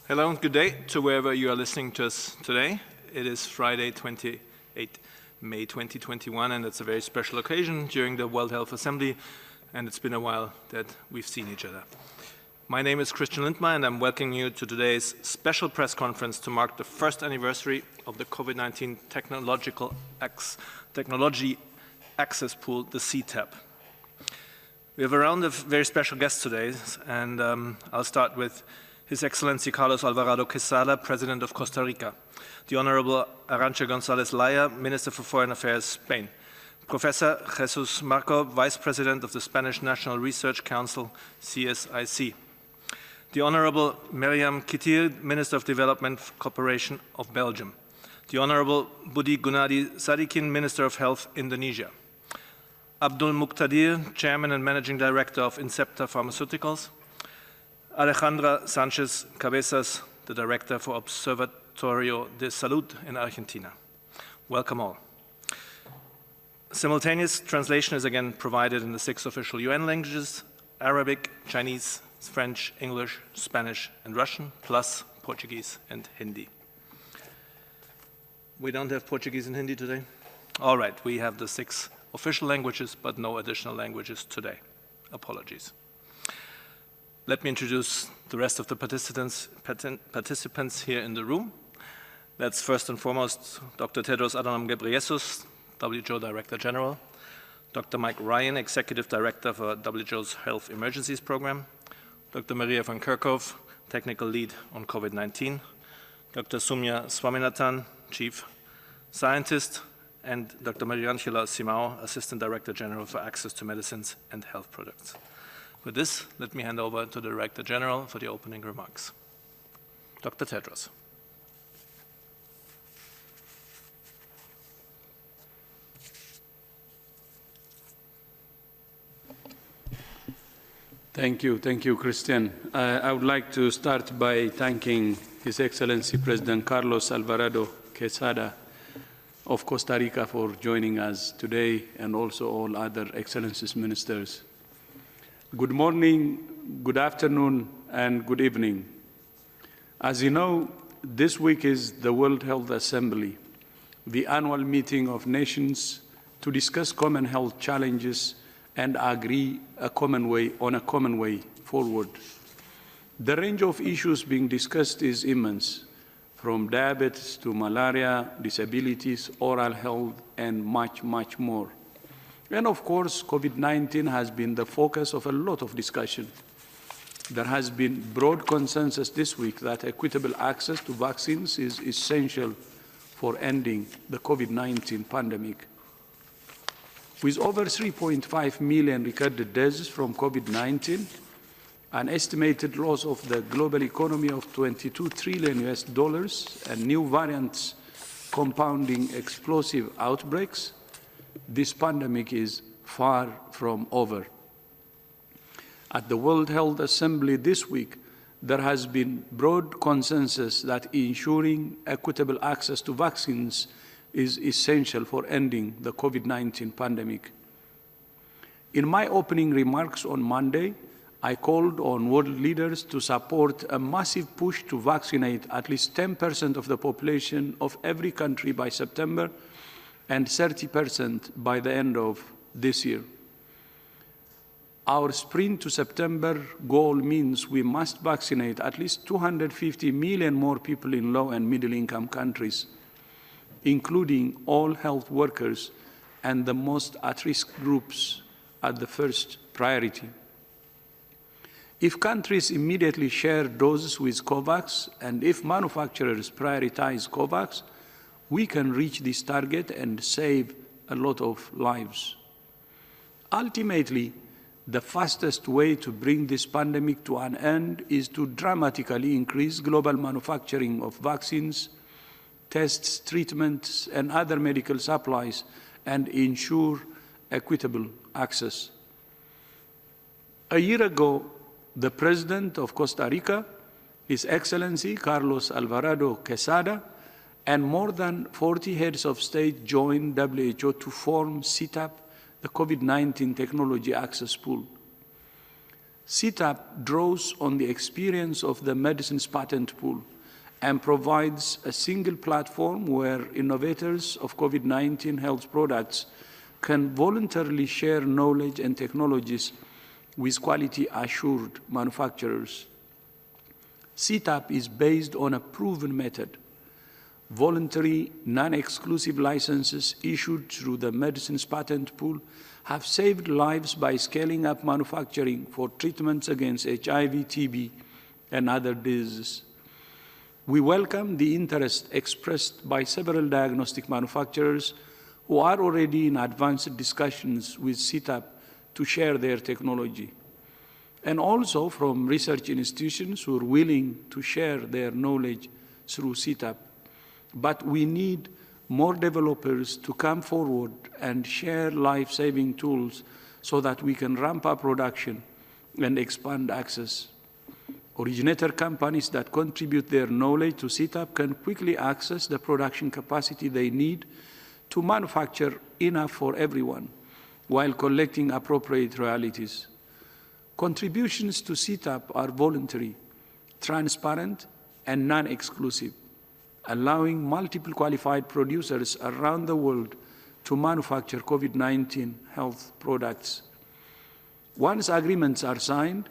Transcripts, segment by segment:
Hello and good day to wherever you are listening to us today. It is Friday, 28 May 2021, and it's a very special occasion during the World Health Assembly, and it's been a while that we've seen each other. My name is Christian Lindmeier, and I'm welcoming you to today's special press conference to mark the first anniversary of the COVID-19 Technology Access Pool, the CTAP. We have a round of very special guests today, and I'll start with His Excellency Carlos Alvarado Quesada, President of Costa Rica, the Honorable Arantxa González Laya, Minister for Foreign Affairs, Spain, Professor Jesus Marco, Vice President of the Spanish National Research Council, CSIC, the Honorable Meriam Kitir, Minister of Development Cooperation of Belgium, the Honorable Budi Gunadi Sadikin, Minister of Health, Indonesia, Abdul Mukhtadir, Chairman and Managing Director of Incepta Pharmaceuticals, Alejandra Sánchez Cabezas, the Director for Observatorio de Salud in Argentina. Welcome all. Simultaneous translation is again provided in the 6 official UN languages: Arabic, Chinese, French, English, Spanish, and Russian, plus Portuguese and Hindi. We don't have Portuguese and Hindi today? All right, we have the 6 official languages, but no additional languages today. Apologies. Let me introduce the rest of the participants here in the room. That's first and foremost Dr. Tedros Adhanom Ghebreyesus, WHO Director General, Dr. Mike Ryan, Executive Director for WHO's Health Emergencies Program, Dr. Maria van Kerkhove, Technical Lead on COVID-19, Dr. Soumya Swaminathan, Chief Scientist, and Dr. Mariangela Simao, Assistant Director General for Access to Medicines and Health Products. With this, let me hand over to the Director General for the opening remarks. Dr. Tedros. Thank you, Christian. I would like to start by thanking His Excellency President Carlos Alvarado Quesada of Costa Rica for joining us today, and also all other Excellencies Ministers. Good morning, good afternoon, and good evening. As you know, this week is the World Health Assembly, the annual meeting of nations to discuss common health challenges and agree on a common way forward. The range of issues being discussed is immense, from diabetes to malaria, disabilities, oral health, and much, much more. And of course, COVID-19 has been the focus of a lot of discussion. There has been broad consensus this week that equitable access to vaccines is essential for ending the COVID-19 pandemic. With over 3.5 million recorded deaths from COVID-19, an estimated loss of the global economy of $22 trillion and new variants compounding explosive outbreaks, this pandemic is far from over. At the World Health Assembly this week, there has been broad consensus that ensuring equitable access to vaccines is essential for ending the COVID-19 pandemic. In my opening remarks on Monday, I called on world leaders to support a massive push to vaccinate at least 10% of the population of every country by September and 30% by the end of this year. Our sprint to September goal means we must vaccinate at least 250 million more people in low and middle-income countries, including all health workers and the most at-risk groups at the first priority. If countries immediately share doses with COVAX, and if manufacturers prioritize COVAX, we can reach this target and save a lot of lives. Ultimately, the fastest way to bring this pandemic to an end is to dramatically increase global manufacturing of vaccines, tests, treatments, and other medical supplies, and ensure equitable access. A year ago, the President of Costa Rica, His Excellency Carlos Alvarado Quesada, and more than 40 heads of state joined WHO to form CTAP, the COVID-19 Technology Access Pool. CTAP draws on the experience of the medicines patent pool and provides a single platform where innovators of COVID-19 health products can voluntarily share knowledge and technologies with quality-assured manufacturers. CTAP is based on a proven method. Voluntary, non-exclusive licenses issued through the medicines patent pool have saved lives by scaling up manufacturing for treatments against HIV, TB, and other diseases. We welcome the interest expressed by several diagnostic manufacturers who are already in advanced discussions with CTAP to share their technology, and also from research institutions who are willing to share their knowledge through CTAP. But we need more developers to come forward and share life-saving tools so that we can ramp up production and expand access. Originator companies that contribute their knowledge to CTAP can quickly access the production capacity they need to manufacture enough for everyone while collecting appropriate royalties. Contributions to CTAP are voluntary, transparent, and non-exclusive, allowing multiple qualified producers around the world to manufacture COVID-19 health products. Once agreements are signed,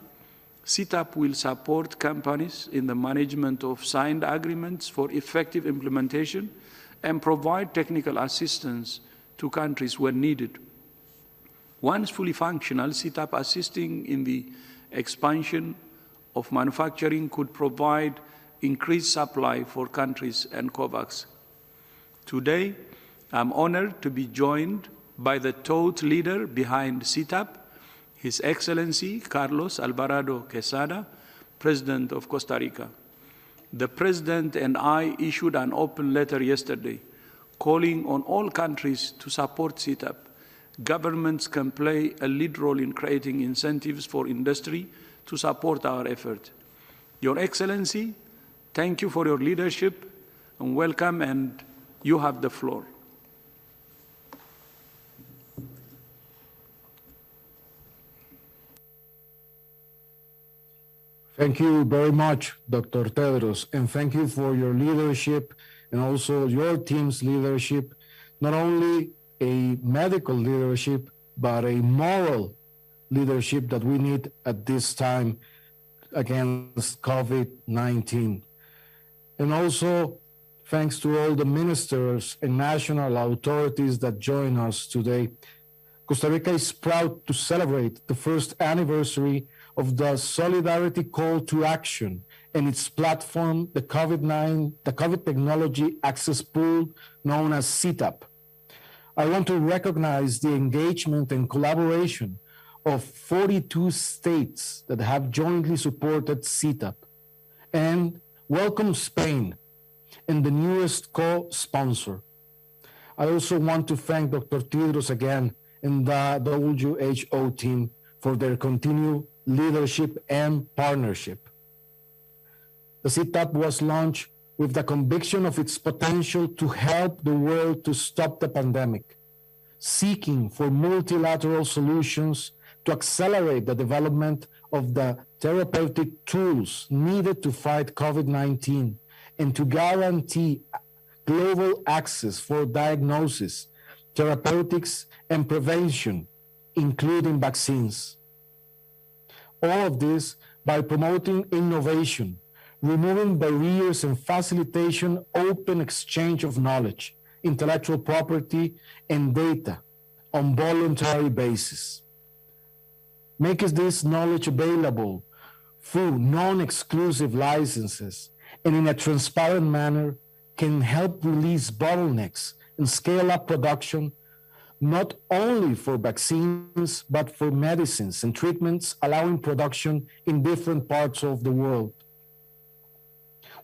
CTAP will support companies in the management of signed agreements for effective implementation and provide technical assistance to countries when needed. Once fully functional, CTAP assisting in the expansion of manufacturing could provide increased supply for countries and COVAX. Today, I'm honored to be joined by the thought leader behind CTAP, His Excellency Carlos Alvarado Quesada, President of Costa Rica. The President and I issued an open letter yesterday calling on all countries to support CTAP. Governments can play a lead role in creating incentives for industry to support our effort. Your Excellency, thank you for your leadership and welcome, and you have the floor. Thank you very much, Dr. Tedros, and thank you for your leadership and also your team's leadership, not only a medical leadership, but a moral leadership that we need at this time against COVID-19. And also, thanks to all the ministers and national authorities that join us today. Costa Rica is proud to celebrate the first anniversary of the Solidarity Call to Action and its platform, the COVID Technology Access Pool, known as CTAP. I want to recognize the engagement and collaboration of 42 states that have jointly supported CTAP, and welcome Spain and the newest co-sponsor. I also want to thank Dr. Tedros again and the WHO team for their continued leadership and partnership. The CTAP was launched with the conviction of its potential to help the world to stop the pandemic, seeking for multilateral solutions to accelerate the development of the therapeutic tools needed to fight COVID-19 and to guarantee global access for diagnosis, therapeutics, and prevention, including vaccines. All of this by promoting innovation, removing barriers and facilitation open exchange of knowledge, intellectual property, and data on voluntary basis. Makes this knowledge available through non-exclusive licenses and in a transparent manner can help release bottlenecks and scale up production, not only for vaccines, but for medicines and treatments, allowing production in different parts of the world.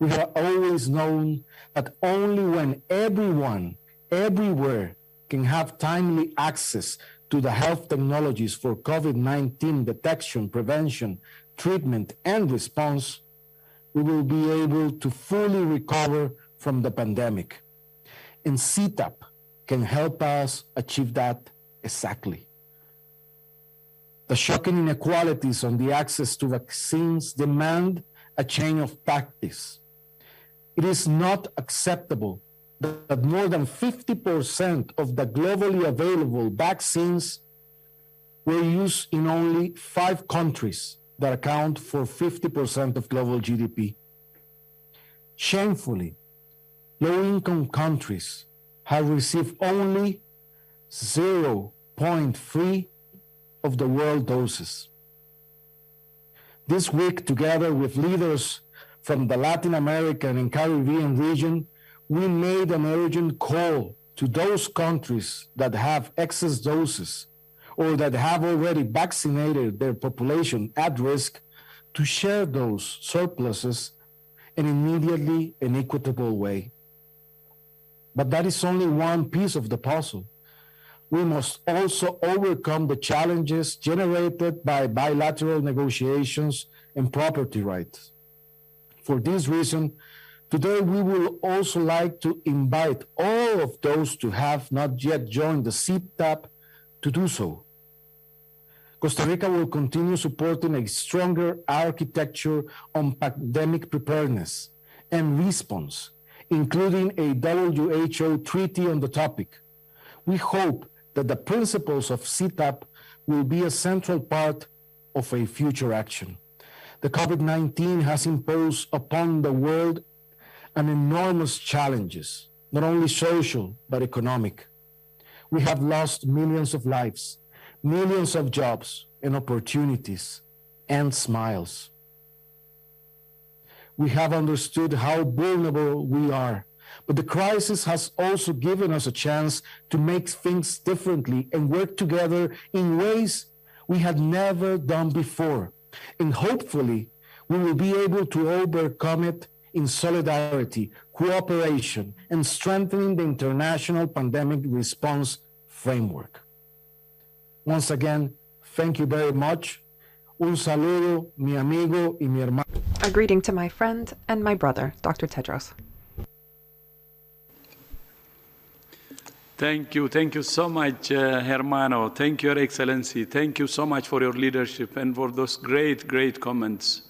We have always known that only when everyone, everywhere, can have timely access to the health technologies for COVID-19 detection, prevention, treatment, and response, we will be able to fully recover from the pandemic. And CTAP can help us achieve that exactly. The shocking inequalities on the access to vaccines demand a change of practice. It is not acceptable that more than 50% of the globally available vaccines were used in only 5 countries that account for 50% of global GDP. Shamefully, low-income countries have received only 0.3 of the world doses. This week, together with leaders from the Latin American and Caribbean region, we made an urgent call to those countries that have excess doses or that have already vaccinated their population at risk to share those surpluses in an immediately and equitable way. But that is only one piece of the puzzle. We must also overcome the challenges generated by bilateral negotiations and property rights. For this reason, today we will also like to invite all of those who have not yet joined the CTAP to do so. Costa Rica will continue supporting a stronger architecture on pandemic preparedness and response, including a WHO treaty on the topic. We hope that the principles of CTAP will be a central part of a future action. The COVID-19 has imposed upon the world an enormous challenges, not only social, but economic. We have lost millions of lives, millions of jobs and opportunities and smiles. We have understood how vulnerable we are, but the crisis has also given us a chance to make things differently and work together in ways we had never done before. And hopefully, we will be able to overcome it in solidarity, cooperation, and strengthening the international pandemic response framework. Once again, thank you very much. Un saludo, mi amigo y mi hermano. A greeting to my friend and my brother, Dr. Tedros. Thank you so much, Hermano. Thank you, Your Excellency. Thank you so much for your leadership and for those great comments.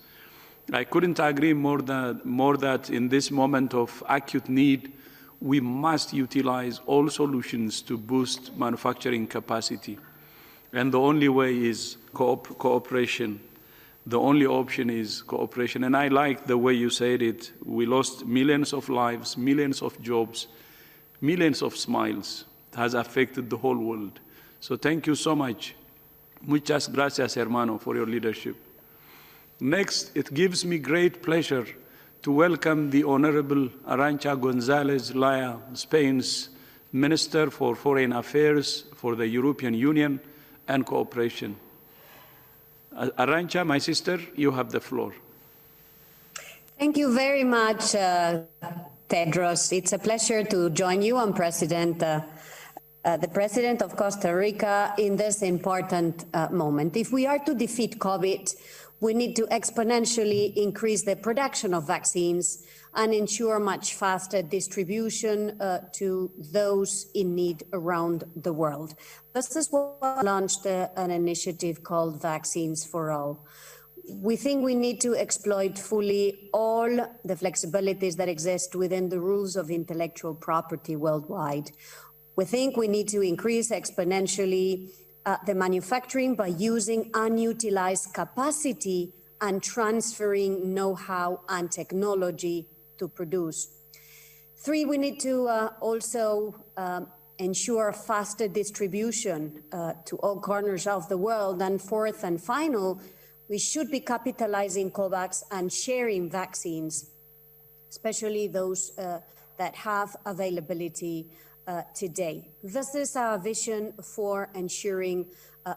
I couldn't agree more that in this moment of acute need, we must utilize all solutions to boost manufacturing capacity. And the only way is cooperation. The only option is cooperation. And I like the way you said it. We lost millions of lives, millions of jobs, millions of smiles. It has affected the whole world. So thank you so much. Muchas gracias, hermano, for your leadership. Next, it gives me great pleasure to welcome the Honorable Arantxa González Laya, Spain's Minister for Foreign Affairs for the European Union and Cooperation. Arantxa, my sister, you have the floor. Thank you very much, Tedros. It's a pleasure to join you. I'm the President of Costa Rica in this important moment. If we are to defeat COVID, we need to exponentially increase the production of vaccines and ensure much faster distribution to those in need around the world. This is why we launched an initiative called Vaccines for All. We think we need to exploit fully all the flexibilities that exist within the rules of intellectual property worldwide. We think we need to increase exponentially the manufacturing by using unutilized capacity and transferring know-how and technology to produce. 3, we need to also ensure faster distribution to all corners of the world. And 4th and final, we should be capitalizing COVAX and sharing vaccines, especially those that have availability today. This is our vision for ensuring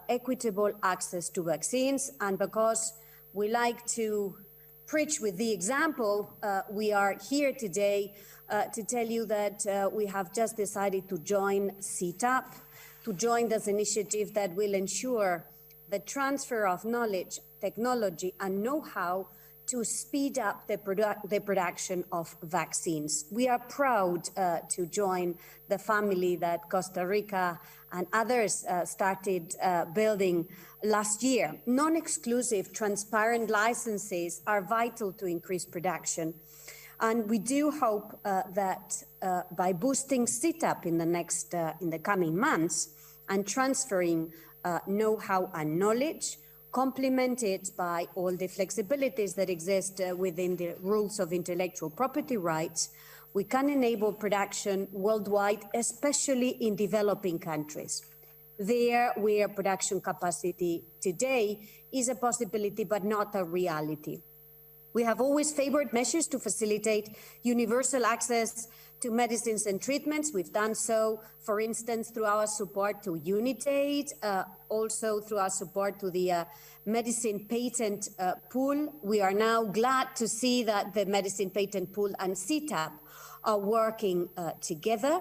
equitable access to vaccines. And because we like to preach with the example, we are here today to tell you that we have just decided to join CTAP, to join this initiative that will ensure the transfer of knowledge, technology, and know-how to speed up the production of vaccines. We are proud to join the family that Costa Rica and others started building last year. Non-exclusive, transparent licenses are vital to increase production. And we do hope that by boosting CETAP in the coming months and transferring know-how and knowledge, complemented by all the flexibilities that exist within the rules of intellectual property rights, we can enable production worldwide, especially in developing countries. There, where production capacity today is a possibility, but not a reality. We have always favored measures to facilitate universal access to medicines and treatments. We've done so, for instance, through our support to Unitaid, also through our support to the medicine patent pool. We are now glad to see that the medicine patent pool and CETAP are working together.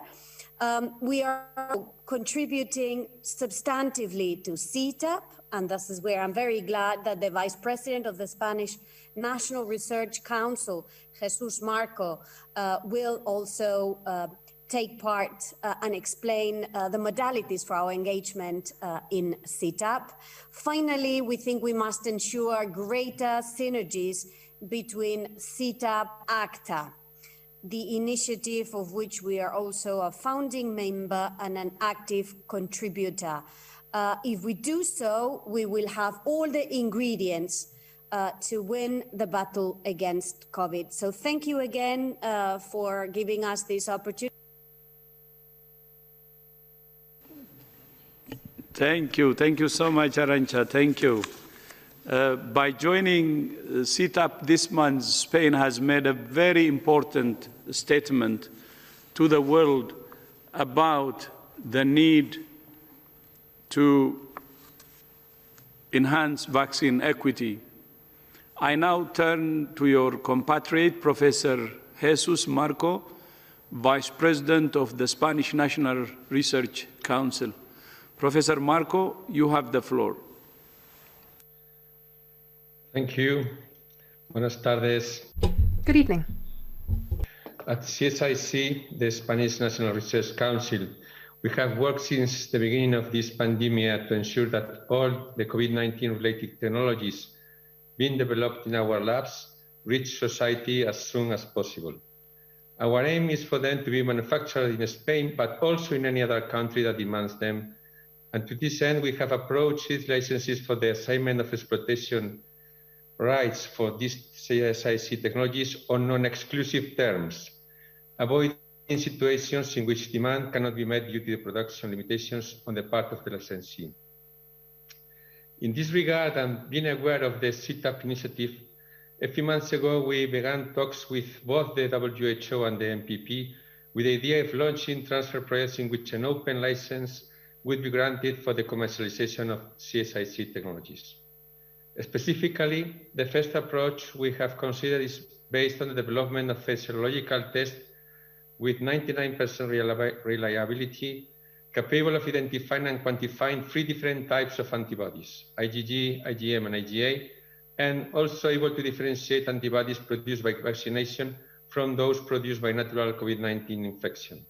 We are contributing substantively to CETAP, and this is where I'm very glad that the Vice President of the Spanish National Research Council, Jesus Marco, will also take part and explain the modalities for our engagement in CETAP. Finally, we think we must ensure greater synergies between CETAP-ACTA, the initiative of which we are also a founding member and an active contributor. If we do so, we will have all the ingredients to win the battle against COVID. So thank you again for giving us this opportunity. Thank you. Thank you so much, Arantxa. Thank you. By joining CETAP this month, Spain has made a very important statement to the world about the need to enhance vaccine equity. I now turn to your compatriot, Professor Jesus Marco, Vice President of the Spanish National Research Council. Professor Marco, you have the floor. Thank you. Buenas tardes. Good evening. At CSIC, the Spanish National Research Council, we have worked since the beginning of this pandemic to ensure that all the COVID-19 related technologies being developed in our labs reach society as soon as possible. Our aim is for them to be manufactured in Spain, but also in any other country that demands them. And to this end, we have approached these licenses for the assignment of exploitation rights for these CSIC technologies on non-exclusive terms, avoiding situations in which demand cannot be met due to the production limitations on the part of the licensee. In this regard, and being aware of the CETAP initiative, a few months ago, we began talks with both the WHO and the MPP with the idea of launching transfer projects in which an open license would be granted for the commercialization of CSIC technologies. Specifically, the first approach we have considered is based on the development of a serological test with 99% reliability, capable of identifying and quantifying 3 different types of antibodies, IgG, IgM, and IgA, and also able to differentiate antibodies produced by vaccination from those produced by natural COVID-19 infection.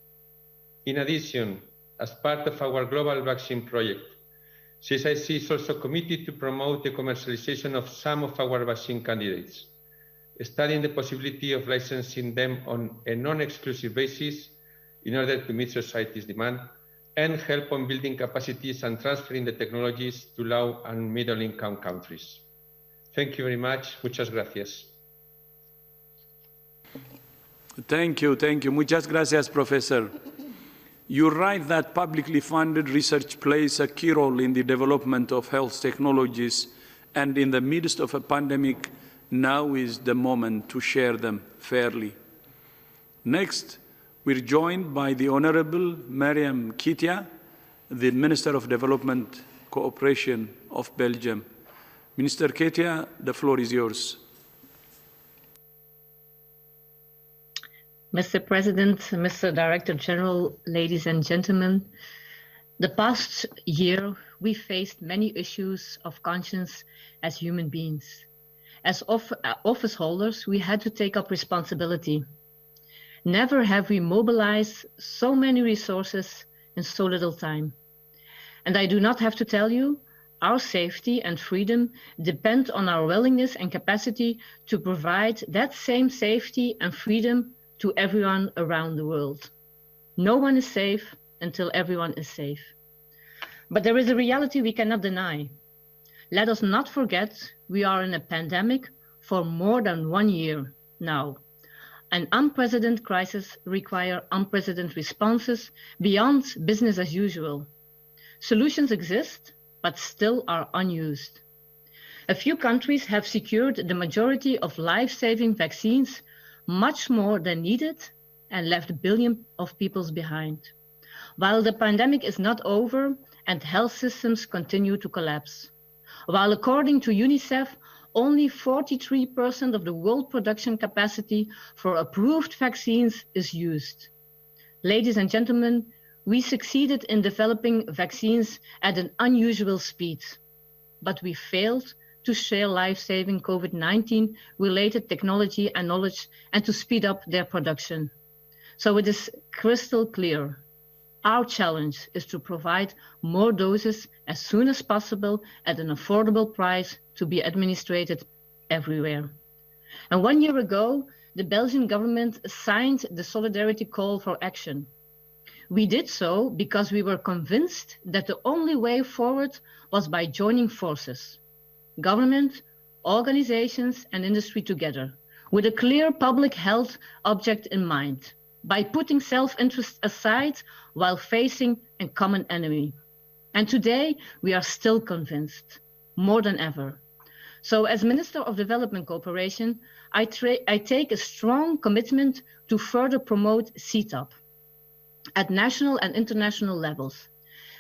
In addition, as part of our global vaccine project, CSIC is also committed to promote the commercialization of some of our vaccine candidates, studying the possibility of licensing them on a non-exclusive basis in order to meet society's demand and help on building capacities and transferring the technologies to low and middle-income countries. Thank you very much. Muchas gracias. Thank you. Thank you. Muchas gracias, Professor. You're right that publicly funded research plays a key role in the development of health technologies, and in the midst of a pandemic, now is the moment to share them fairly. Next, we're joined by the Honorable Mariam Kitia, the Minister of Development Cooperation of Belgium. Minister Kitia, the floor is yours. Mr. President, Mr. Director General, ladies and gentlemen, the past year we faced many issues of conscience as human beings. As office holders, we had to take up responsibility. Never have we mobilized so many resources in so little time. And I do not have to tell you, our safety and freedom depend on our willingness and capacity to provide that same safety and freedom to everyone around the world. No one is safe until everyone is safe. But there is a reality we cannot deny. Let us not forget we are in a pandemic for more than 1 year now. An unprecedented crisis requires unprecedented responses beyond business as usual. Solutions exist, but still are unused. A few countries have secured the majority of life-saving vaccines, much more than needed, and left billions of people behind. While the pandemic is not over and health systems continue to collapse. While according to UNICEF, only 43% of the world production capacity for approved vaccines is used. Ladies and gentlemen, we succeeded in developing vaccines at an unusual speed, but we failed to share life-saving COVID-19 related technology and knowledge and to speed up their production. So it is crystal clear. Our challenge is to provide more doses as soon as possible at an affordable price to be administered everywhere. And 1 year ago, the Belgian government signed the Solidarity Call for Action. We did so because we were convinced that the only way forward was by joining forces, government, organizations, and industry together, with a clear public health object in mind, by putting self-interest aside while facing a common enemy. And today, we are still convinced, more than ever. So as Minister of Development Cooperation, I take a strong commitment to further promote CTAP at national and international levels.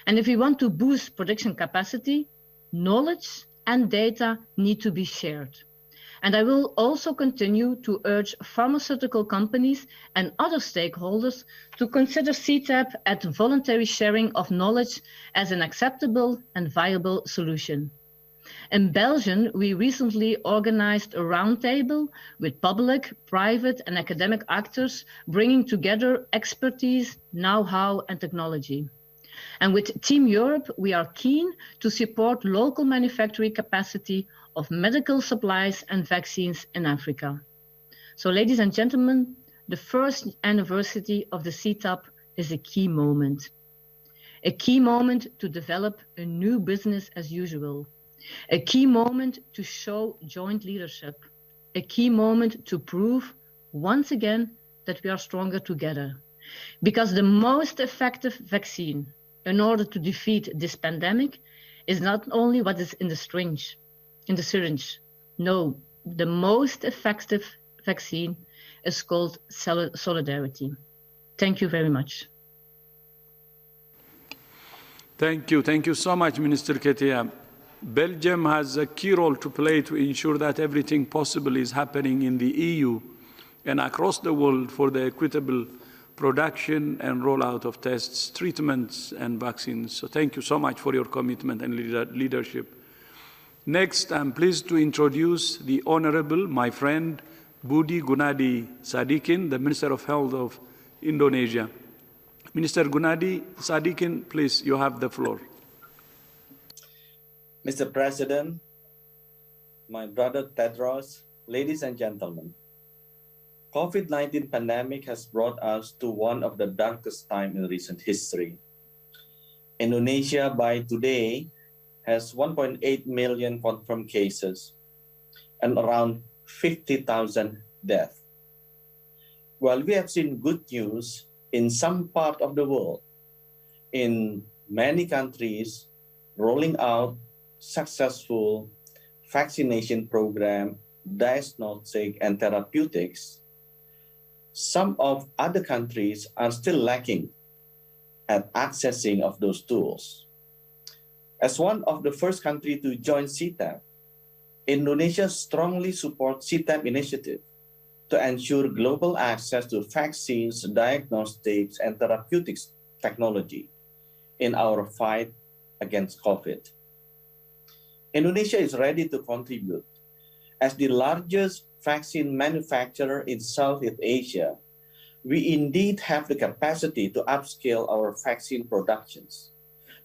And if we want to boost production capacity, knowledge and data need to be shared. And I will also continue to urge pharmaceutical companies and other stakeholders to consider CTAP at voluntary sharing of knowledge as an acceptable and viable solution. In Belgium, we recently organized a roundtable with public, private, and academic actors, bringing together expertise, know-how, and technology. And with Team Europe, we are keen to support local manufacturing capacity of medical supplies and vaccines in Africa. So, ladies and gentlemen, the first anniversary of the CTAP is a key moment to develop a new business as usual, a key moment to show joint leadership, a key moment to prove once again that we are stronger together. Because the most effective vaccine in order to defeat this pandemic is not only what is in the syringe. No, the most effective vaccine is called solidarity. Thank you very much. Thank you. Thank you so much, Minister Ketia. Belgium has a key role to play to ensure that everything possible is happening in the EU and across the world for the equitable production and rollout of tests, treatments, and vaccines. So thank you so much for your commitment and leadership. Next, I'm pleased to introduce the Honorable, my friend, Budi Gunadi Sadikin, the Minister of Health of Indonesia. Minister Gunadi Sadikin, please, you have the floor. Mr. President, my brother Tedros, ladies and gentlemen, COVID-19 pandemic has brought us to one of the darkest times in recent history. Indonesia by today has 1.8 million confirmed cases and around 50,000 deaths. While we have seen good news in some part of the world, in many countries rolling out successful vaccination program, diagnostic and therapeutics, some of other countries are still lacking at accessing of those tools. As one of the first countries to join CTAP, Indonesia strongly supports CTAP initiative to ensure global access to vaccines, diagnostics, and therapeutics technology in our fight against COVID. Indonesia is ready to contribute As the largest vaccine manufacturer in Southeast Asia, we indeed have the capacity to upscale our vaccine productions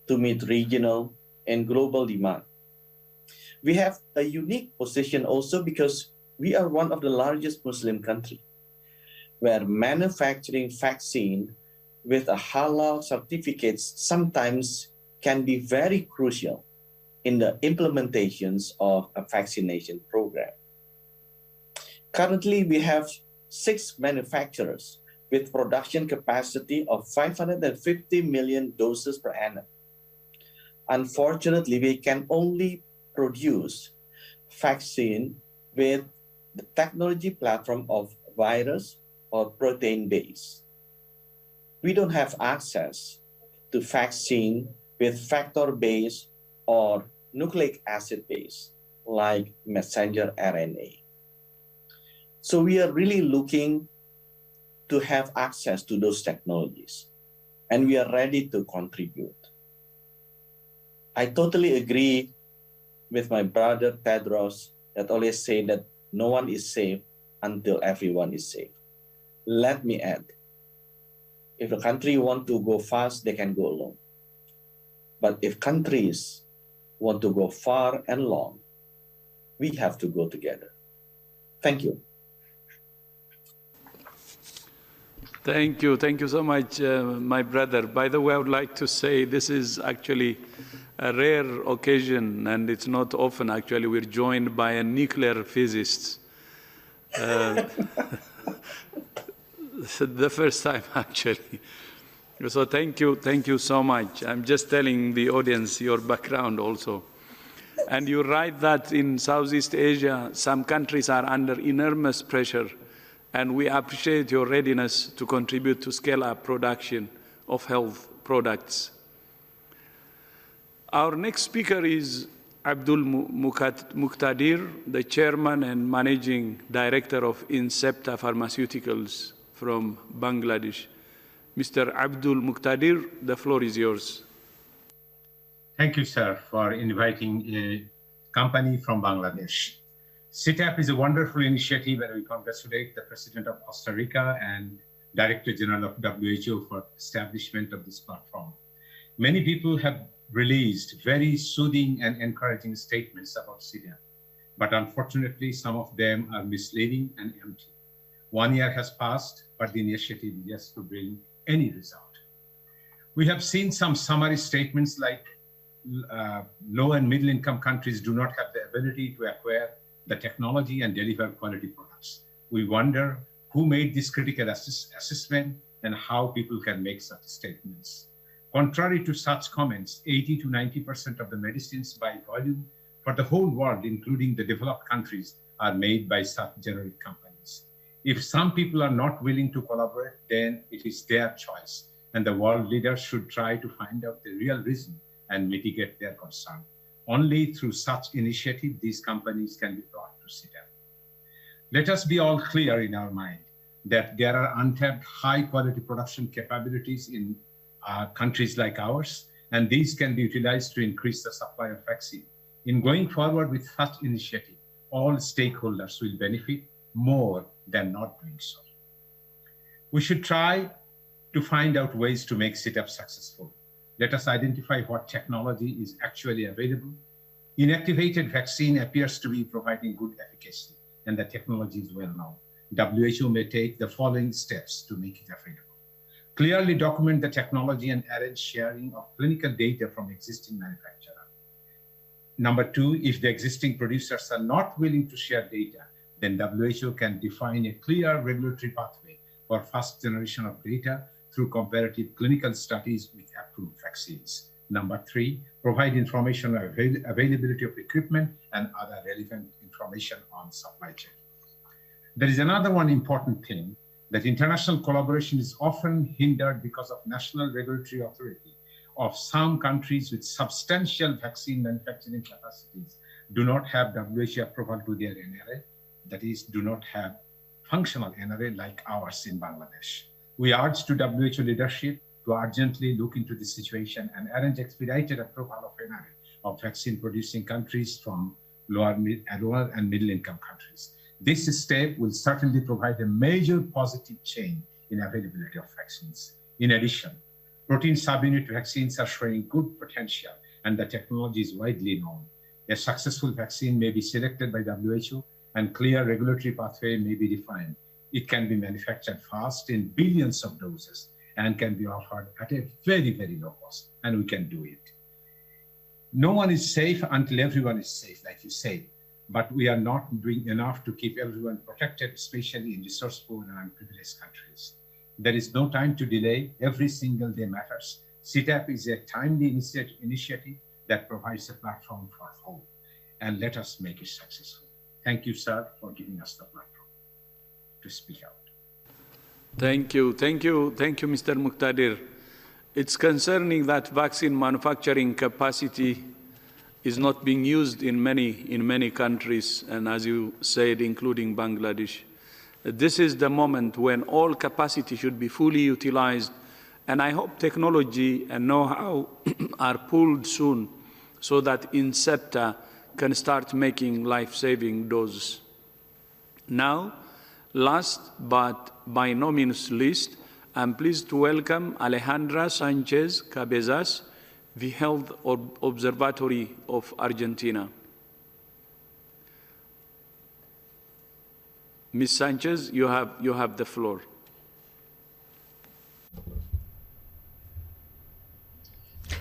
to meet regional and global demand. We have a unique position also because we are one of the largest Muslim countries, where manufacturing vaccine with a halal certificates sometimes can be very crucial in the implementations of a vaccination program. Currently, we have 6 manufacturers with production capacity of 550 million doses per annum. Unfortunately, we can only produce vaccine with the technology platform of virus or protein base. We don't have access to vaccine with factor base or nucleic acid base like messenger RNA. So we are really looking to have access to those technologies, and we are ready to contribute. I totally agree with my brother Tedros that always say that no one is safe until everyone is safe. Let me add, if a country want to go fast, they can go alone. But if countries want to go far and long, we have to go together. Thank you. Thank you so much, my brother. By the way, I would like to say this is actually a rare occasion, and it's not often actually we're joined by a nuclear physicist. The first time actually. So thank you so much. I'm just telling the audience your background also. And you're right that in Southeast Asia, some countries are under enormous pressure, and we appreciate your readiness to contribute to scale up production of health products. Our next speaker is Abdul Mukhtadir, the Chairman and Managing Director of Incepta Pharmaceuticals from Bangladesh. Mr. Abdul Mukhtadir, the floor is yours. Thank you, sir, for inviting a company from Bangladesh. CTAP is a wonderful initiative, and we congratulate the President of Costa Rica and Director General of WHO for establishment of this platform. Many people have released very soothing and encouraging statements about CTAP, but unfortunately, some of them are misleading and empty. 1 year has passed, but the initiative is yet to bring any result. We have seen some summary statements like low and middle income countries do not have the ability to acquire the technology and deliver quality products. We wonder who made this critical assessment and how people can make such statements. Contrary to such comments, 80 to 90% of the medicines by volume for the whole world, including the developed countries, are made by such generic companies. If some people are not willing to collaborate, then it is their choice, and the world leaders should try to find out the real reason and mitigate their concern. Only through such initiative, these companies can be brought to CTAP. Let us be all clear in our mind that there are untapped high-quality production capabilities in countries like ours, and these can be utilized to increase the supply of vaccine. In going forward with such initiative, all stakeholders will benefit more than not doing so. We should try to find out ways to make CTAP successful. Let us identify what technology is actually available. Inactivated vaccine appears to be providing good efficacy, and the technology is well known. WHO may take the following steps to make it available. Clearly document the technology and arrange sharing of clinical data from existing manufacturer. Number 2, if the existing producers are not willing to share data, then WHO can define a clear regulatory pathway for first generation of data through comparative clinical studies with approved vaccines. Number 3, provide information on availability of equipment and other relevant information on supply chain. There is another one important thing, that international collaboration is often hindered because of national regulatory authority of some countries with substantial vaccine manufacturing capacities do not have WHO approval to their NRA, that is, do not have functional NRA like ours in Bangladesh. We urge to WHO leadership to urgently look into this situation and arrange expedited approval of NRA of vaccine producing countries from lower and middle income countries. This step will certainly provide a major positive change in availability of vaccines. In addition, protein subunit vaccines are showing good potential and the technology is widely known. A successful vaccine may be selected by WHO and clear regulatory pathway may be defined. It can be manufactured fast in billions of doses and can be offered at a very, very low cost, and we can do it. No one is safe until everyone is safe, like you say, but we are not doing enough to keep everyone protected, especially in resourceful and unprivileged countries. There is no time to delay. Every single day matters. CTAP is a timely initiative that provides a platform for hope, and let us make it successful. Thank you, sir, for giving us the platform to speak out. Thank you, Mr. Mukhtadir. It's concerning that vaccine manufacturing capacity is not being used in many countries, and as you said, including Bangladesh. This is the moment when all capacity should be fully utilized, and I hope technology and know-how are pooled soon so that Incepta can start making life-saving doses. Now, last but by no means least, I'm pleased to welcome Alejandra Sanchez Cabezas, the Health Observatory of Argentina. Ms. Sanchez, you have the floor.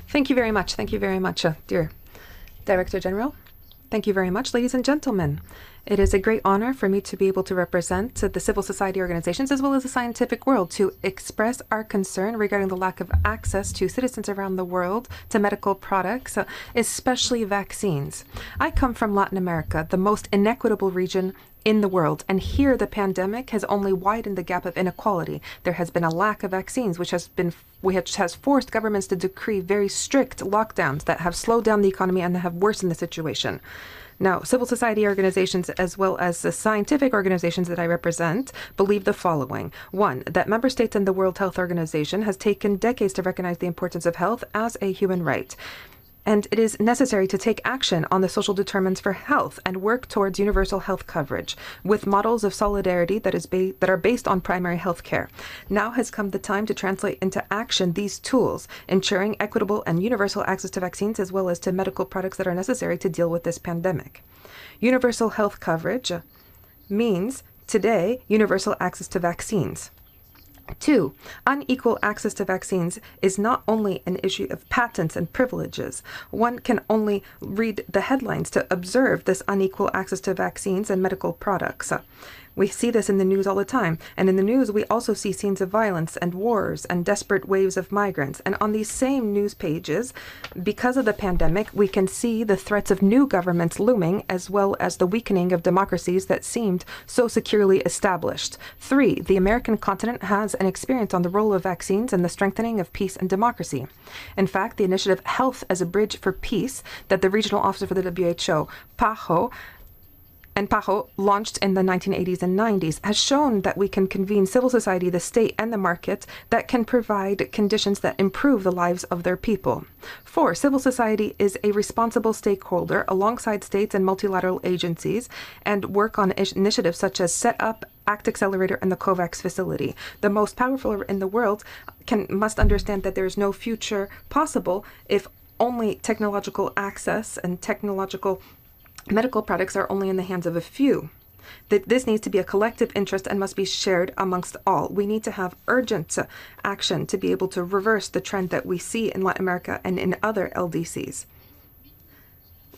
Thank you very much. Thank you very much, dear Director General. Thank you very much, ladies and gentlemen. It is a great honor for me to be able to represent the civil society organizations as well as the scientific world to express our concern regarding the lack of access to citizens around the world to medical products, especially vaccines. I come from Latin America, the most inequitable region in the world, and here the pandemic has only widened the gap of inequality. There has been a lack of vaccines, which has forced governments to decree very strict lockdowns that have slowed down the economy and have worsened the situation. Now, civil society organizations as well as the scientific organizations that I represent believe the following. One, that member states and the World Health Organization has taken decades to recognize the importance of health as a human right. And it is necessary to take action on the social determinants for health and work towards universal health coverage with models of solidarity that are based on primary health care. Now has come the time to translate into action these tools, ensuring equitable and universal access to vaccines as well as to medical products that are necessary to deal with this pandemic. Universal health coverage means today universal access to vaccines. 2, unequal access to vaccines is not only an issue of patents and privileges. One can only read the headlines to observe this unequal access to vaccines and medical products. We see this in the news all the time, and in the news we also see scenes of violence and wars and desperate waves of migrants. And on these same news pages, because of the pandemic, we can see the threats of new governments looming as well as the weakening of democracies that seemed so securely established. 3, the American continent has an experience on the role of vaccines and the strengthening of peace and democracy. In fact, the initiative Health as a Bridge for Peace that the regional officer for the WHO, PAHO, launched in the 1980s and 90s, has shown that we can convene civil society, the state, and the market that can provide conditions that improve the lives of their people. 4, civil society is a responsible stakeholder alongside states and multilateral agencies and work on initiatives such as Set Up, ACT Accelerator, and the COVAX facility. The most powerful in the world must understand that there is no future possible if only technological access and technological medical products are only in the hands of a few. That this needs to be a collective interest and must be shared amongst all. We need to have urgent action to be able to reverse the trend that we see in Latin America and in other LDCs.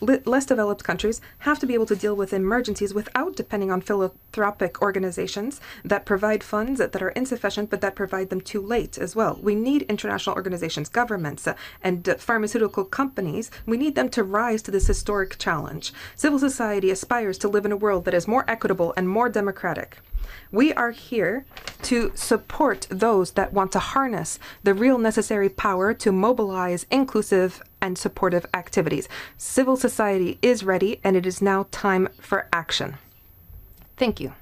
Less developed countries have to be able to deal with emergencies without depending on philanthropic organizations that provide funds that are insufficient but that provide them too late as well. We need international organizations, governments, and pharmaceutical companies. We need them to rise to this historic challenge. Civil society aspires to live in a world that is more equitable and more democratic. We are here to support those that want to harness the real necessary power to mobilize inclusive and supportive activities. Civil society is ready, and it is now time for action. Thank you.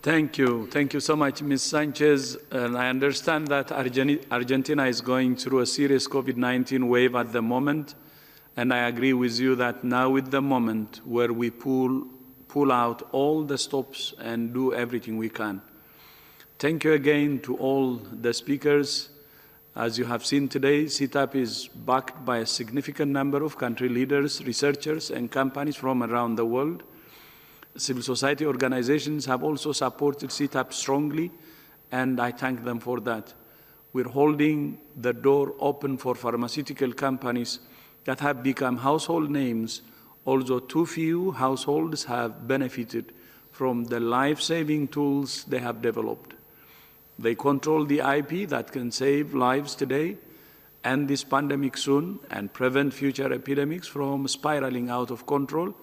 Thank you. Thank you so much, Ms. Sanchez. And I understand that Argentina is going through a serious COVID-19 wave at the moment. And I agree with you that now is the moment where we pull out all the stops and do everything we can. Thank you again to all the speakers. As you have seen today, CTAP is backed by a significant number of country leaders, researchers, and companies from around the world. Civil society organizations have also supported CTAP strongly, and I thank them for that. We're holding the door open for pharmaceutical companies that have become household names, although too few households have benefited from the life-saving tools they have developed. They control the IP that can save lives today, end this pandemic soon, and prevent future epidemics from spiraling out of control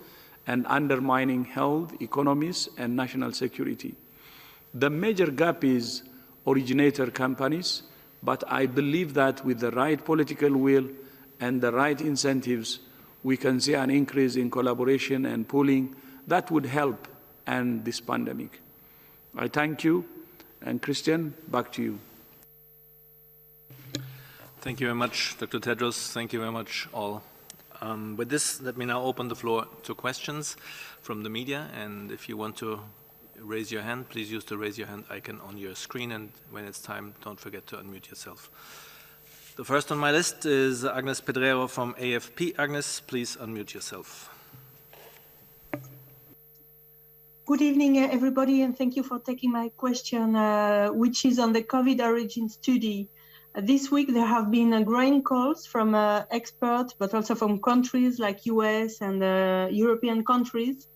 and undermining health, economies, and national security. The major gap is originator companies, but I believe that with the right political will and the right incentives, we can see an increase in collaboration and pooling that would help end this pandemic. I thank you. And Christian, back to you. Thank you very much, Dr. Tedros. Thank you very much, all. With this, let me now open the floor to questions from the media. And if you want to raise your hand, please use the raise your hand icon on your screen. And when it's time, don't forget to unmute yourself. The first on my list is Agnes Pedrero from AFP. Agnes, please unmute yourself. Good evening, everybody, and thank you for taking my question, which is on the COVID origin study. This week, there have been growing calls from experts, but also from countries like US and European countries,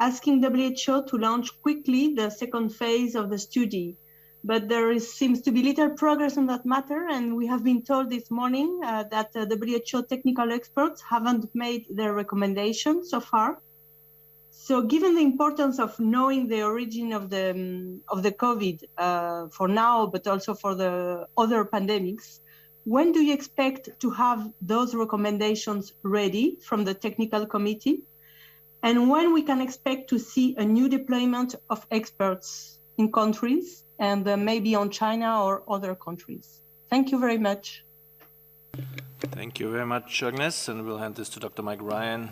asking WHO to launch quickly the second phase of the study. But seems to be little progress on that matter, and we have been told this morning that WHO technical experts haven't made their recommendations so far. So given the importance of knowing the origin of the COVID for now, but also for the other pandemics, when do you expect to have those recommendations ready from the technical committee? And when we can expect to see a new deployment of experts in countries and maybe on China or other countries? Thank you very much. Thank you very much, Agnes. And we'll hand this to Dr. Mike Ryan,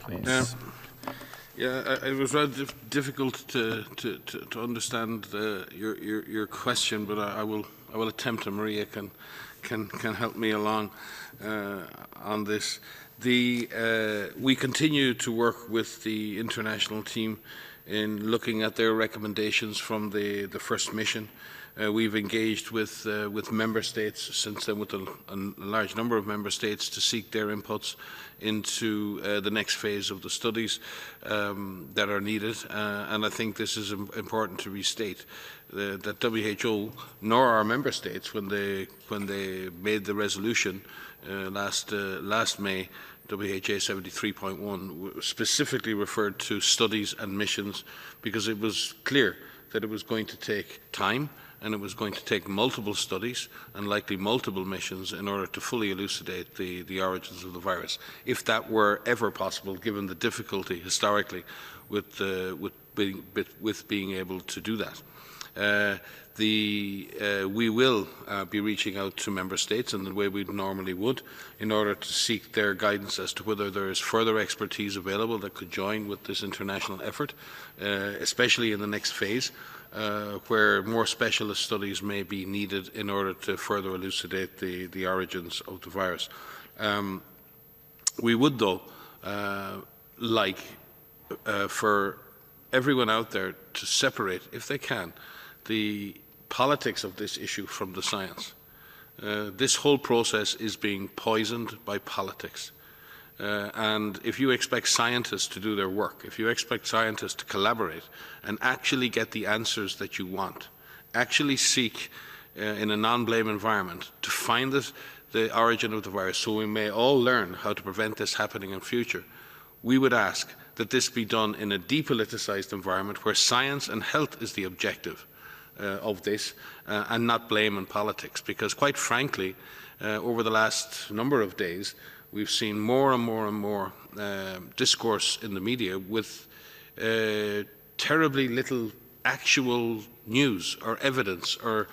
please. Yeah, it was rather difficult to understand your question, but I will attempt, and Maria can help me along on this. We continue to work with the international team in looking at their recommendations from the first mission. We've engaged with member states since then, with a large number of member states, to seek their inputs into the next phase of the studies that are needed. And I think this is important to restate that WHO nor our member states, when they made the resolution last May, WHA 73.1, specifically referred to studies and missions, because it was clear that it was going to take time, and it was going to take multiple studies and likely multiple missions in order to fully elucidate the origins of the virus, if that were ever possible, given the difficulty historically with being able to do that. We will be reaching out to member states in the way we normally would, in order to seek their guidance as to whether there is further expertise available that could join with this international effort, especially in the next phase, where more specialist studies may be needed in order to further elucidate the origins of the virus. We would, though, like for everyone out there to separate, if they can, the politics of this issue from the science. This whole process is being poisoned by politics. And if you expect scientists to do their work, if you expect scientists to collaborate and actually get the answers that you want, actually seek in a non-blame environment to find the origin of the virus, so we may all learn how to prevent this happening in future, we would ask that this be done in a depoliticized environment where science and health is the objective of this, and not blame and politics. Because quite frankly, over the last number of days, we've seen more and more and more discourse in the media with terribly little actual news or evidence or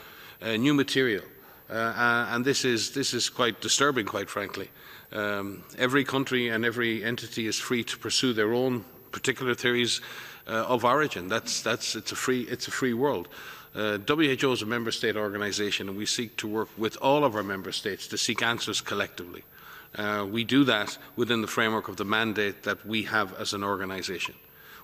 new material And this is quite disturbing, quite frankly. Every country and every entity is free to pursue their own particular theories of origin. It's a free world. WHO is a member state organization, and we seek to work with all of our member states to seek answers collectively. We do that within the framework of the mandate that we have as an organization.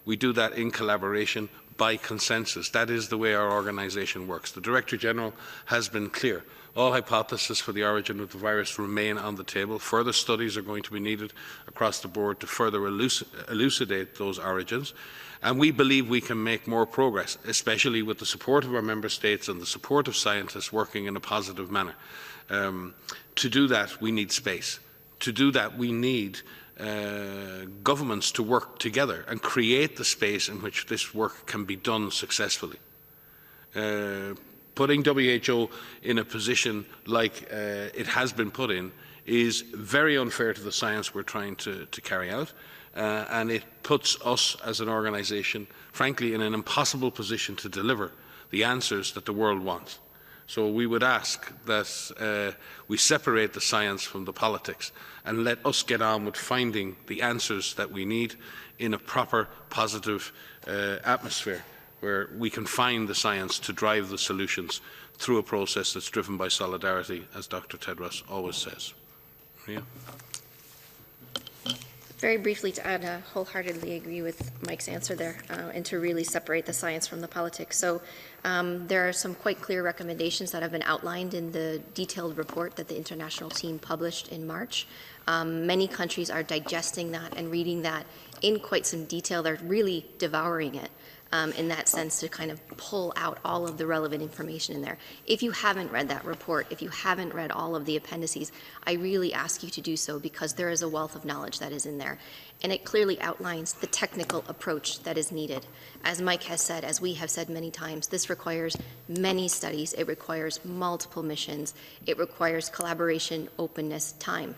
We do that in collaboration by consensus. That is the way our organization works. The Director General has been clear. All hypotheses for the origin of the virus remain on the table. Further studies are going to be needed across the board to further elucidate those origins. And we believe we can make more progress, especially with the support of our member states and the support of scientists working in a positive manner. To do that, we need space. To do that, we need governments to work together and create the space in which this work can be done successfully. Putting WHO in a position like it has been put in is very unfair to the science we're trying to carry out, and it puts us as an organisation, frankly, in an impossible position to deliver the answers that the world wants. So we would ask that we separate the science from the politics and let us get on with finding the answers that we need in a proper, positive atmosphere where we can find the science to drive the solutions through a process that's driven by solidarity, as Dr. Tedros always says. Maria? Very briefly to add, wholeheartedly agree with Mike's answer there, and to really separate the science from the politics. So there are some quite clear recommendations that have been outlined in the detailed report that the international team published in March. Many countries are digesting that and reading that in quite some detail. They're really devouring it. In that sense, to kind of pull out all of the relevant information in there. If you haven't read that report, if you haven't read all of the appendices, I really ask you to do so, because there is a wealth of knowledge that is in there. And it clearly outlines the technical approach that is needed. As Mike has said, as we have said many times, this requires many studies. It requires multiple missions. It requires collaboration, openness, time.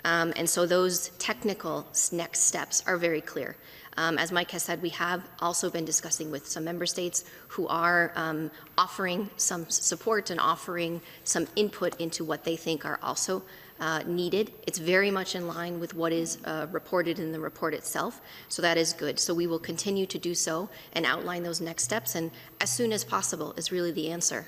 And so those technical next steps are very clear. As Mike has said, we have also been discussing with some member states who are offering some support and offering some input into what they think are also needed. It's very much in line with what is reported in the report itself, so that is good. So we will continue to do so and outline those next steps, and as soon as possible is really the answer,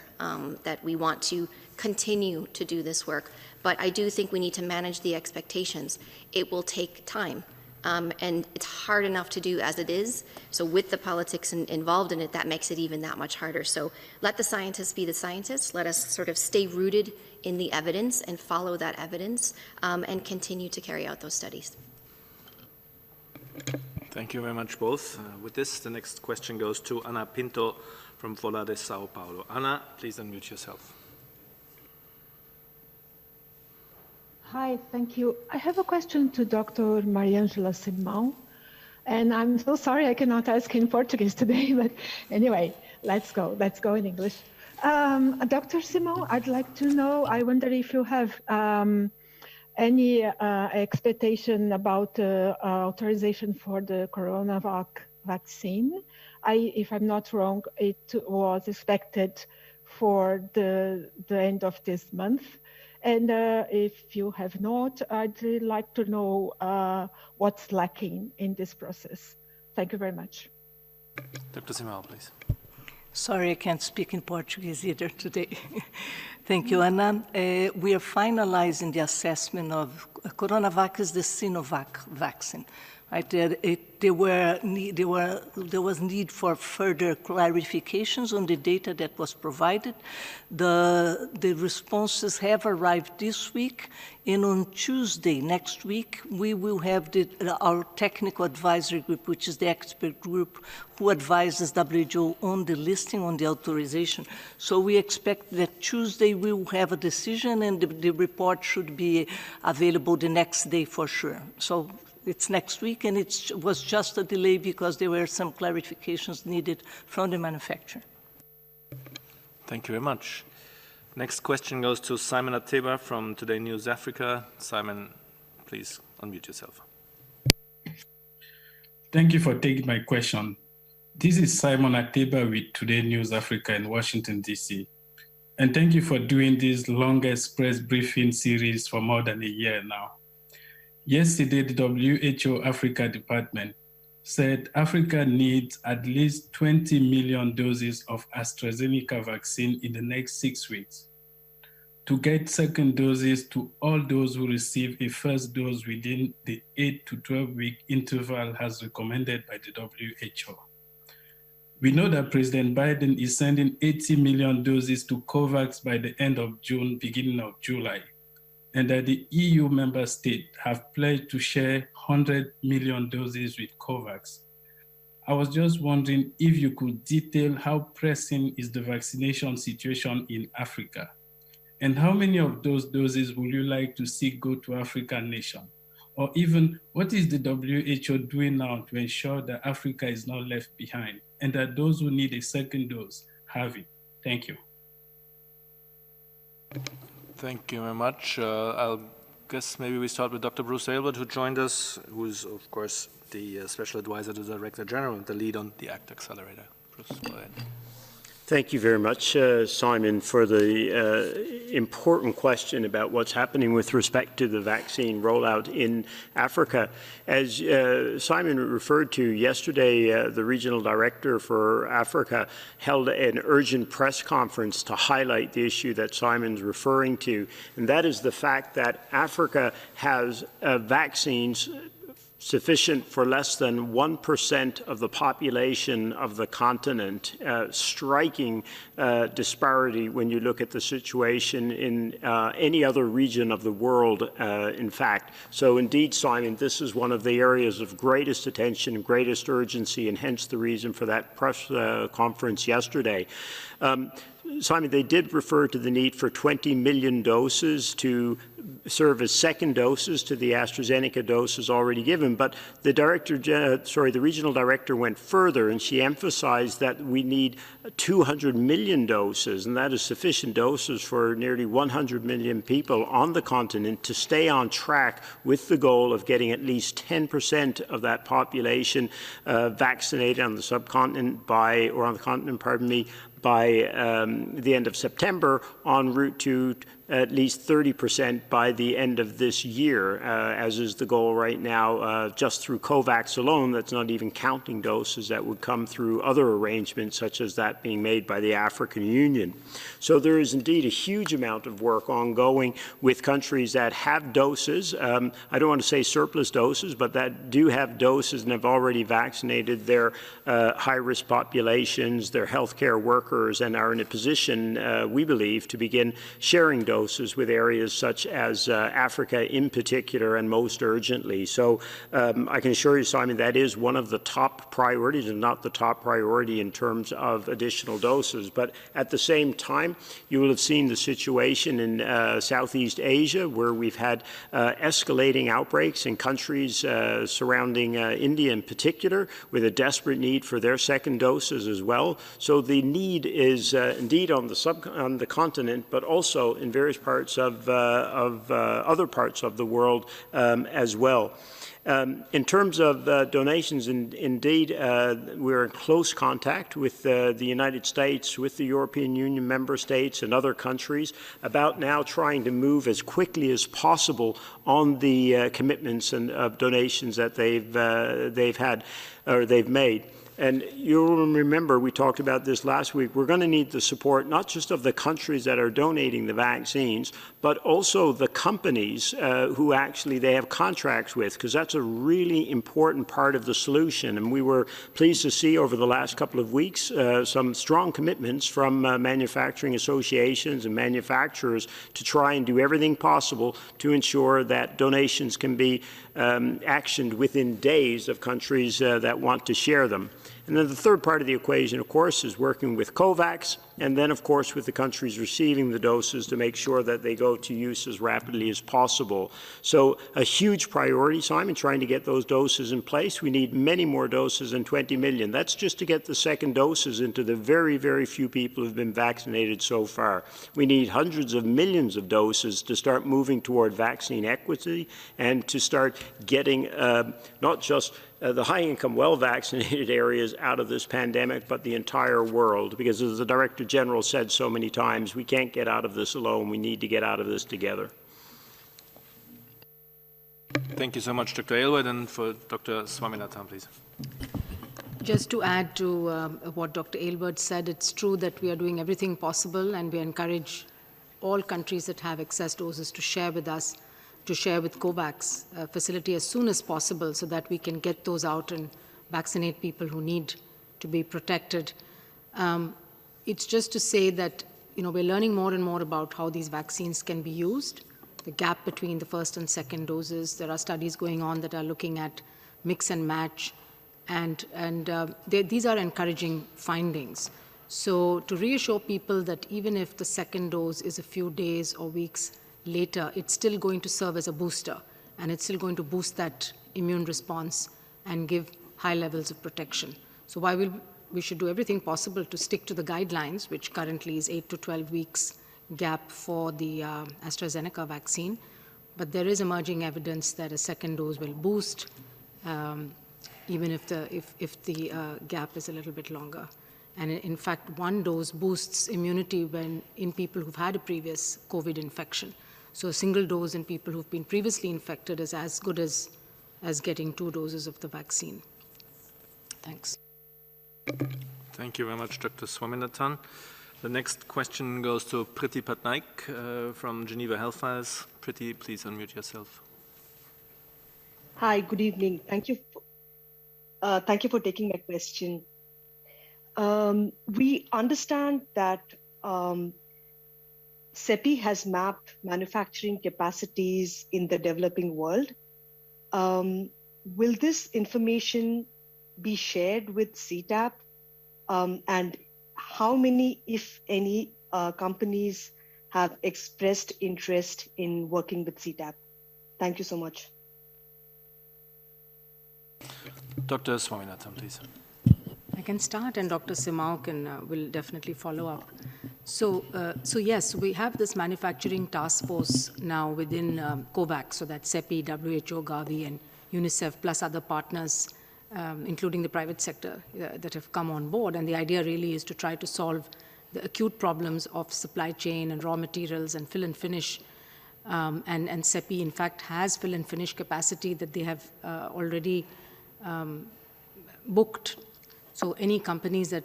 that we want to continue to do this work. But I do think we need to manage the expectations. It will take time. And it's hard enough to do as it is. So with the politics involved in it, that makes it even that much harder. So let the scientists be the scientists. Let us sort of stay rooted in the evidence and follow that evidence, and continue to carry out those studies. Thank you very much, both. With this, the next question goes to Ana Pinto from Folha de Sao Paulo. Ana, please unmute yourself. Hi, thank you. I have a question to Dr. Mariangela Simão, and I'm so sorry I cannot ask in Portuguese today, but anyway, let's go in English. Dr. Simão, I'd like to know, I wonder if you have any expectation about authorization for the coronavac vaccine. If I'm not wrong, it was expected for the end of this month. And if you have not, I'd like to know what's lacking in this process. Thank you very much. Dr. Simão, please. Sorry, I can't speak in Portuguese either today. Thank you, Ana. We are finalizing the assessment of Coronavac is the Sinovac vaccine. Right? There was need for further clarifications on the data that was provided. The responses have arrived this week, and on Tuesday next week, we will have our technical advisory group, which is the expert group who advises WHO on the listing, on the authorization. So we expect that Tuesday we will have a decision, and the report should be available the next day for sure. So it's next week, and it was just a delay because there were some clarifications needed from the manufacturer. Thank you very much. Next question goes to Simon Ateba from Today News Africa. Simon, please unmute yourself. Thank you for taking my question. This is Simon Ateba with Today News Africa in Washington, D.C. And thank you for doing this longest press briefing series for more than a year now. Yesterday, the WHO Africa Department said Africa needs at least 20 million doses of AstraZeneca vaccine in the next 6 weeks to get second doses to all those who receive a first dose within the 8 to 12-week interval as recommended by the WHO. We know that President Biden is sending 80 million doses to COVAX by the end of June, beginning of July, and that the EU member states have pledged to share 100 million doses with COVAX. I was just wondering if you could detail how pressing is the vaccination situation in Africa, and how many of those doses would you like to see go to African nations? Or even, what is the WHO doing now to ensure that Africa is not left behind and that those who need a second dose have it? Thank you. Thank you very much. I'll guess maybe we start with Dr. Bruce Aylward, who joined us, who is, of course, the Special Advisor to the Director General and the lead on the ACT Accelerator. Bruce, go ahead. Thank you very much, Simon, for the important question about what's happening with respect to the vaccine rollout in Africa. As Simon referred to yesterday, the Regional Director for Africa held an urgent press conference to highlight the issue that Simon's referring to, and that is the fact that Africa has vaccines sufficient for less than 1% of the population of the continent, striking disparity when you look at the situation in any other region of the world, in fact. So indeed, Simon, this is one of the areas of greatest attention, greatest urgency, and hence the reason for that press conference yesterday. Simon, they did refer to the need for 20 million doses to serve as second doses to the AstraZeneca doses already given, but the regional director went further, and she emphasized that we need 200 million doses, and that is sufficient doses for nearly 100 million people on the continent to stay on track with the goal of getting at least 10% of that population vaccinated on the subcontinent by the end of September, en route to at least 30% by the end of this year, as is the goal right now, just through COVAX alone. That's not even counting doses that would come through other arrangements, such as that being made by the African Union. So there is indeed a huge amount of work ongoing with countries that have doses. I don't want to say surplus doses, but that do have doses and have already vaccinated their high-risk populations, their healthcare workers, and are in a position, we believe, to begin sharing doses with areas such as Africa in particular, and most urgently. So I can assure you, Simon, that is one of the top priorities, and not the top priority in terms of additional doses. But at the same time, you will have seen the situation in Southeast Asia, where we've had escalating outbreaks in countries surrounding India in particular, with a desperate need for their second doses as well. So the need is indeed on the continent, but also in various parts of other parts of the world as well. In terms of donations, indeed, we're in close contact with the United States, with the European Union member states and other countries about now trying to move as quickly as possible on the commitments and donations that they've made. And you'll remember, we talked about this last week, we're going to need the support not just of the countries that are donating the vaccines, but also the companies who actually they have contracts with, because that's a really important part of the solution. And we were pleased to see over the last couple of weeks some strong commitments from manufacturing associations and manufacturers to try and do everything possible to ensure that donations can be actioned within days of countries that want to share them. And then the third part of the equation, of course, is working with COVAX, and then, of course, with the countries receiving the doses to make sure that they go to use as rapidly as possible. So a huge priority, Simon, trying to get those doses in place. We need many more doses than 20 million. That's just to get the second doses into the very, very few people who have been vaccinated so far. We need hundreds of millions of doses to start moving toward vaccine equity and to start getting not just the high-income, well-vaccinated areas Americas out of this pandemic, but the entire world, because as the Director General said so many times, we can't get out of this alone. We need to get out of this together. Thank you so much, Dr. Aylward, and for Dr. Swaminathan, please. Just to add to what Dr. Aylward said, it's true that we are doing everything possible, and we encourage all countries that have excess doses to share with us, to share with COVAX facility as soon as possible so that we can get those out and vaccinate people who need to be protected. It's just to say that we're learning more and more about how these vaccines can be used, the gap between the first and second doses. There are studies going on that are looking at mix and match, and these are encouraging findings. So to reassure people that even if the second dose is a few days or weeks later, it's still going to serve as a booster, and it's still going to boost that immune response and give high levels of protection. So while we should do everything possible to stick to the guidelines, which currently is 8 to 12 weeks gap for the AstraZeneca vaccine, but there is emerging evidence that a second dose will boost, even if the gap is a little bit longer. And in fact, one dose boosts immunity in people who've had a previous COVID infection. So a single dose in people who've been previously infected is as good as getting 2 doses of the vaccine. Thanks. Thank you very much, Dr. Swaminathan. The next question goes to Priti Patnaik from Geneva Health Files. Priti, please unmute yourself. Hi, good evening. Thank you for taking my question. We understand that CEPI has mapped manufacturing capacities in the developing world. Will this information be shared with CTAP? And how many, if any, companies have expressed interest in working with CTAP? Thank you so much. Dr. Swaminathan, please. I can start, and Dr. Simao will definitely follow up. So yes, we have this manufacturing task force now within COVAX, so that's CEPI, WHO, Gavi, and UNICEF, plus other partners, including the private sector that have come on board. And the idea really is to try to solve the acute problems of supply chain and raw materials and fill and finish. And CEPI, in fact, has fill and finish capacity that they have already booked. So any companies that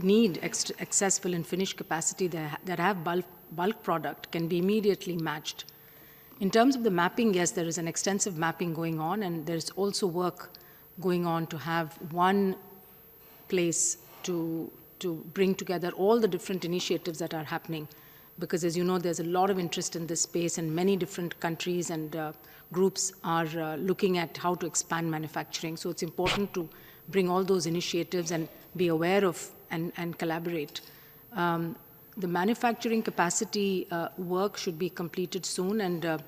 need excess fill and finish capacity that have bulk product can be immediately matched. In terms of the mapping, yes, there is an extensive mapping going on, and there's also work going on to have one place to bring together all the different initiatives that are happening. Because as you know, there's a lot of interest in this space, and many different countries and groups are looking at how to expand manufacturing. So it's important to bring all those initiatives and be aware of and collaborate. The manufacturing capacity work should be completed soon, and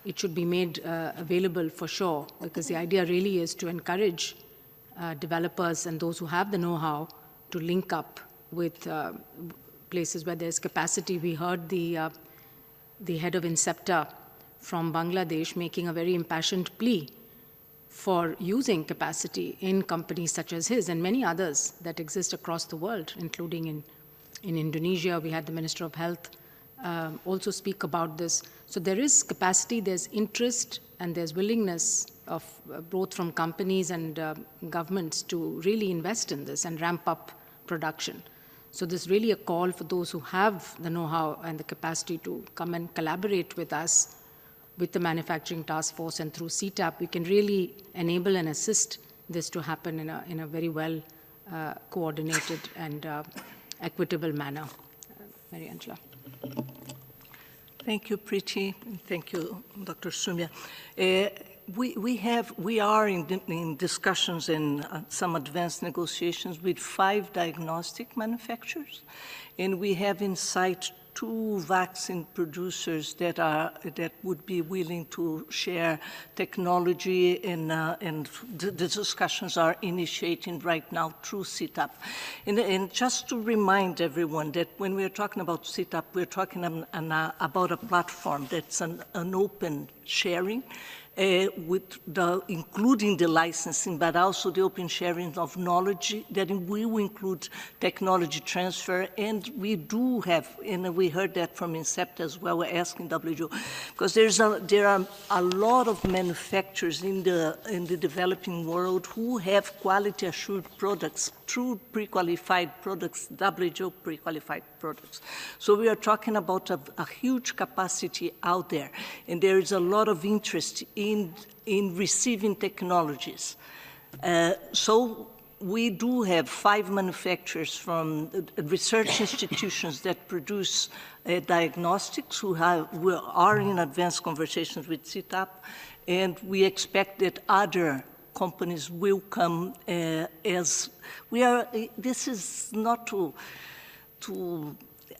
it should be made available for sure, because the idea really is to encourage developers and those who have the know-how to link up with places where there's capacity. We heard the head of Incepta from Bangladesh making a very impassioned plea for using capacity in companies such as his and many others that exist across the world, including in Indonesia. We had the Minister of Health also speak about this. So there is capacity, there's interest, and there's willingness of both from companies and governments to really invest in this and ramp up production. So there's really a call for those who have the know-how and the capacity to come and collaborate with us, with the manufacturing task force, and through CTAP, we can really enable and assist this to happen in a very well coordinated and equitable manner. Mary Angela. Thank you, Priti, and thank you, Dr. Sumya. We are in discussions and some advanced negotiations with 5 diagnostic manufacturers, and we have in sight 2 vaccine producers that would be willing to share technology, and the discussions are initiating right now through CTAP. And just to remind everyone that when we're talking about CTAP, we're talking about a platform that's an open sharing, including the licensing, but also the open sharing of knowledge that will include technology transfer. And we do have, and we heard that from Incepta as well, we're asking WHO, because there are a lot of manufacturers in the developing world who have quality assured products, true pre-qualified products, WHO pre-qualified products. So we are talking about a huge capacity out there, and there is a lot of interest in receiving technologies. So we do have 5 manufacturers from research institutions that produce diagnostics who are in advanced conversations with CTAP, and we expect that other companies will come as we are. This is not to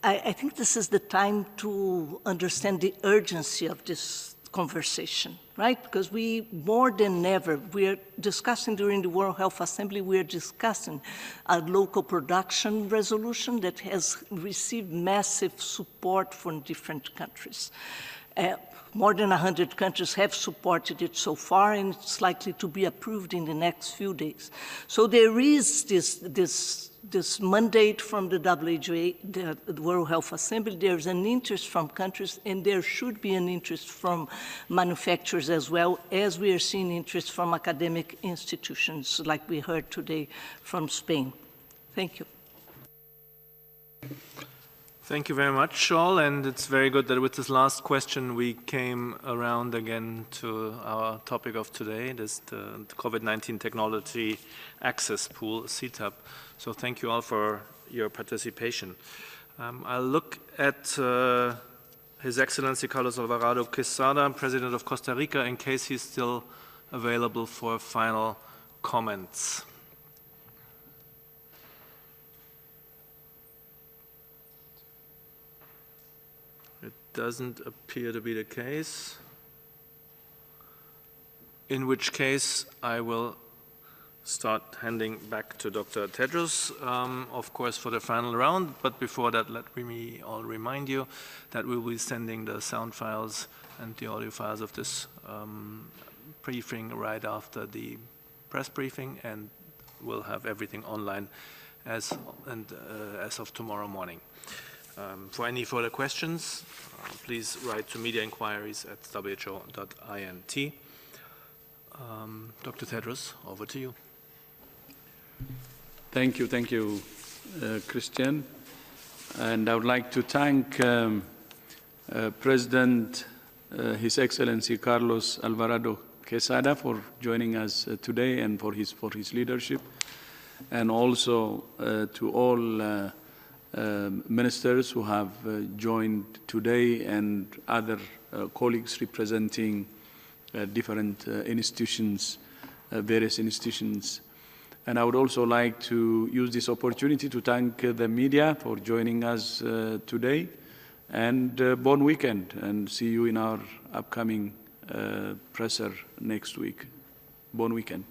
I think this is the time to understand the urgency of this conversation, right? Because we, more than ever, we are discussing during the World Health Assembly, we are discussing a local production resolution that has received massive support from different countries. More than 100 countries have supported it so far, and it's likely to be approved in the next few days. So there is this mandate from the WHO, the World Health Assembly. There's an interest from countries, and there should be an interest from manufacturers as well, as we are seeing interest from academic institutions, like we heard today from Spain. Thank you. Thank you very much, Shaul, and it's very good that with this last question we came around again to our topic of today, this the COVID-19 Technology Access Pool, CTAP. So thank you all for your participation. I'll look at His Excellency Carlos Alvarado Quesada, President of Costa Rica, in case he's still available for final comments. Doesn't appear to be the case, in which case I will start handing back to Dr. Tedros, of course, for the final round. But before that, let me all remind you that we will be sending the sound files and the audio files of this briefing right after the press briefing, and we'll have everything online as of tomorrow morning. For any further questions, please write to mediainquiries@who.int. Dr. Tedros, over to you. Thank you, Christian. And I would like to thank President, His Excellency Carlos Alvarado Quesada for joining us today and for his leadership, and also to all ministers who have joined today and other colleagues representing different institutions, various institutions. And I would also like to use this opportunity to thank the media for joining us today, and bon weekend, and see you in our upcoming presser next week. Bon weekend.